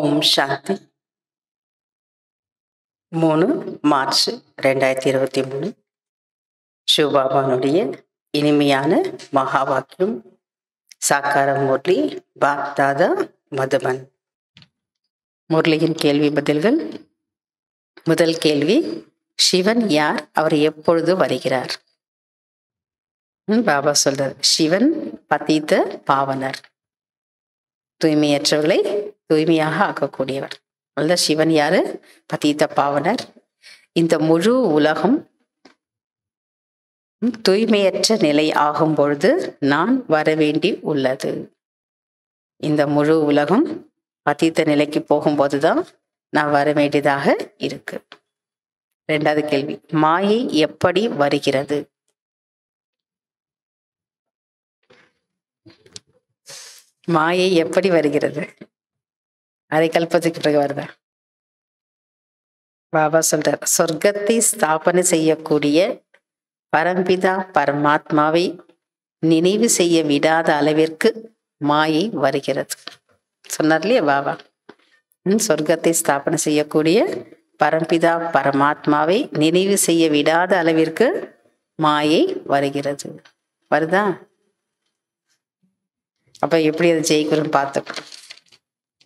ஓம் சாந்தி. 3 March 2023 சிவபாபானுடைய இனிமையான மகா வாக்கியம். சாக்கார முரளி பாப்தாதா மதுபன். முரளியின் கேள்வி பதில்கள். முதல் கேள்வி, சிவன் யார்? அவர் எப்பொழுது வருகிறார்? பாபா சொல்றார், சிவன் பதீத பாவனர், தூய்மையற்றவர்களை தூய்மையாக ஆக்கக்கூடியவர். அல்ல, சிவன் யாரு? பதீத பாவனர். இந்த முழு உலகம் தூய்மையற்ற நிலை ஆகும் பொழுது நான் வரவேண்டி உள்ளது. இந்த முழு உலகம் பதீத நிலைக்கு போகும்போதுதான் நான் வர வேண்டியதாக இருக்கு. இரண்டாவது கேள்வி, மாயை எப்படி வருகிறது? மாயை எப்படி வருகிறது? அரை கல்பத்துக்கு பிறகு வருதா? பாபா சொல்றார், சொர்க்கத்தை ஸ்தாபனை செய்யக்கூடிய பரம்பிதா பரமாத்மாவை நினைவு செய்ய விடாத அளவிற்கு மாயை வருகிறது. சொன்னார் இல்லையா பாபா? சொர்க்கத்தை ஸ்தாபனை செய்யக்கூடிய பரம்பிதா பரமாத்மாவை நினைவு செய்ய விடாத அளவிற்கு மாயை வருகிறது. வருதா? அப்ப எப்படி அதை ஜெயிக்கிறோம் பார்த்தோம்.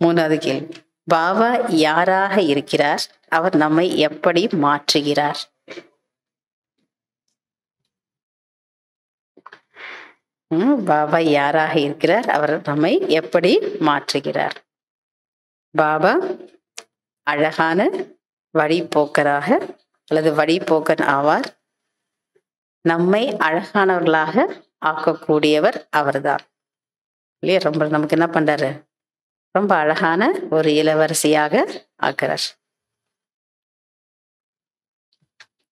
மூணாவது கேள்வி, பாபா யாராக இருக்கிறார்? அவர் நம்மை எப்படி மாற்றுகிறார்? பாபா யாராக இருக்கிறார்? அவர் நம்மை எப்படி மாற்றுகிறார்? பாபா அழகான வழிபோக்கராக அல்லது வழிபோக்கன் ஆவார். நம்மை அழகானவர்களாக ஆக்கக்கூடியவர் அவர்தான் இல்லையா? ரொம்ப நமக்கு என்ன பண்றாரு? ரொம்ப அழகான ஒரு இளவரசியாக ஆக்குறார்.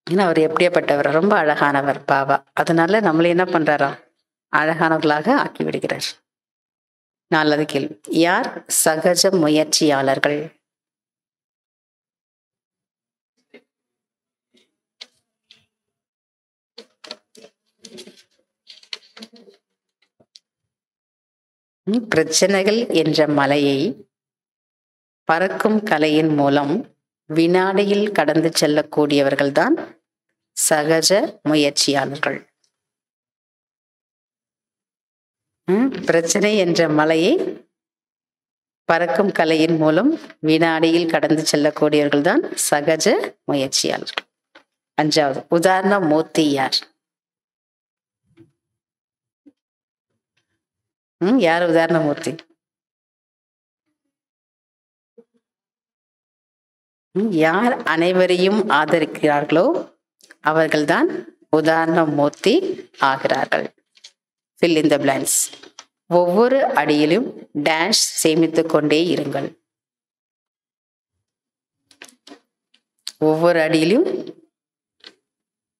ஏன்னா அவர் எப்படியாப்பட்டவர்? ரொம்ப அழகானவர் பாபா. அதனால நம்மள என்ன பண்றாரா? அழகானவர்களாக ஆக்கி விடுகிறார். நாலாவது கேள்வி, யார் சகஜ முயற்சியாளர்கள்? பிரச்சனைகள் என்ற மலையை பறக்கும் கலையின் மூலம் வினாடியில் கடந்து செல்லக்கூடியவர்கள் தான் சகஜ முயற்சியாளர்கள். பிரச்சனை என்ற மலையை பறக்கும் கலையின் மூலம் வினாடியில் கடந்து செல்லக்கூடியவர்கள் தான் சகஜ முயற்சியாளர்கள். அஞ்சாவது, உதாரண மூர்த்தி யார்? யார் உதாரணமூர்த்தி? யார் அனைவரையும் ஆதரிக்கிறார்களோ அவர்கள்தான் உதாரணமூர்த்தி ஆகிறார்கள். fill in the blanks. ஒவ்வொரு அடியிலும் டேஷ் சேமித்துக் கொண்டே இருங்கள். ஒவ்வொரு அடியிலும்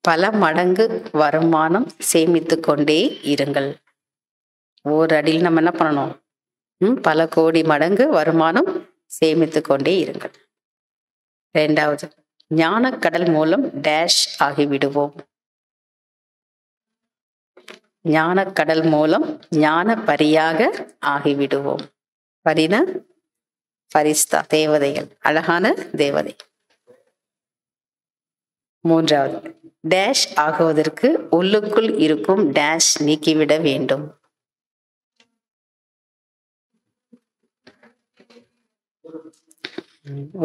பல மடங்கு வருமானம் சேமித்துக் கொண்டே இருங்கள். ஒவ்வொரு அடியில் நம்ம என்ன பண்ணணும்? பல கோடி மடங்கு வருமானம் சேமித்து கொண்டே இருங்கள். இரண்டாவது, ஞானக்கடல் மூலம் டேஷ் ஆகிவிடுவோம். ஞானக்கடல் மூலம் ஞான பரியாக ஆகிவிடுவோம். பரினா பரிஸ்தா, தேவதைகள், அழகான தேவதை. மூன்றாவது, டேஷ் ஆகுவதற்கு உள்ளுக்குள் இருக்கும் டேஷ் நீக்கிவிட வேண்டும்.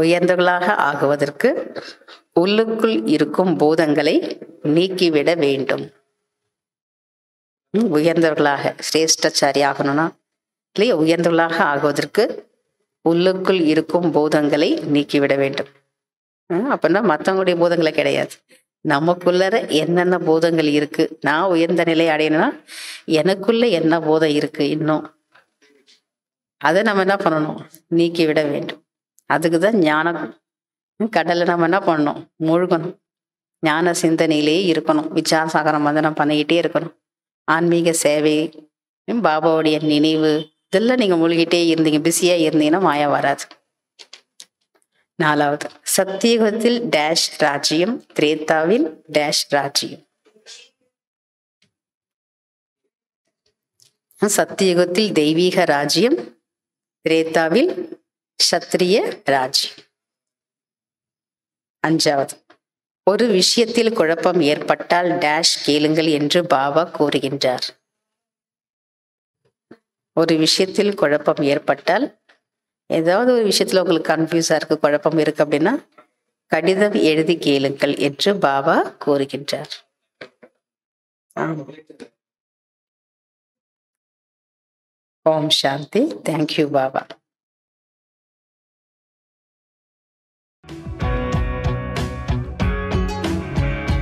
உயர்ந்தவர்களாக ஆகுவதற்கு உள்ளுக்குள் இருக்கும் பூதங்களை நீக்கிவிட வேண்டும். உயர்ந்தவர்களாக சிரேஷ்டாச்சாரி ஆகணும்னா இல்லையா? உயர்ந்தவர்களாக ஆகுவதற்கு உள்ளுக்குள் இருக்கும் பூதங்களை நீக்கிவிட வேண்டும். அப்படின்னா மற்றவங்களுடைய பூதங்களை கிடையாது, நமக்குள்ளர என்னென்ன பூதங்கள் இருக்கு. நான் உயர்ந்த நிலை அடையணும்னா எனக்குள்ள என்ன பூதம் இருக்கு இன்னும், அதை நம்ம என்ன பண்ணணும்? நீக்கிவிட வேண்டும். அதுக்குதான் ஞான கடலை நம்ம என்ன பண்ணணும்? மூழ்கணும். ஞான சிந்தனையிலேயே இருக்கணும். விசார சாகரம் மந்தனம் பண்ணிக்கிட்டே இருக்கணும். ஆன்மீக சேவை, பாபாவுடைய நினைவு, இதெல்லாம் நீங்க மூழ்கிட்டே இருந்தீங்க, பிஸியா இருந்தீங்கன்னா மாயா வராது. நாலாவது, சத்தியுகத்தில் டேஷ் ராஜ்யம், திரேதாவில் டேஷ் ராஜ்யம். சத்தியுகத்தில் தெய்வீக ராஜ்யம், திரேதாவில் சத்திரிய ராஜ்யம். அஞ்சாவது, ஒரு விஷயத்தில் குழப்பம் ஏற்பட்டால் டேஷ் கேளுங்கள் என்று பாபா கூறுகின்றார். ஒரு விஷயத்தில் குழப்பம் ஏற்பட்டால், ஏதாவது ஒரு விஷயத்துல உங்களுக்கு கன்ஃபியூஸா இருக்கு, குழப்பம் இருக்கு அப்படின்னா கடிதம் எழுதி கேளுங்கள் என்று பாபா கூறுகின்றார். ஓம் சாந்தி. தேங்க்யூ பாபா.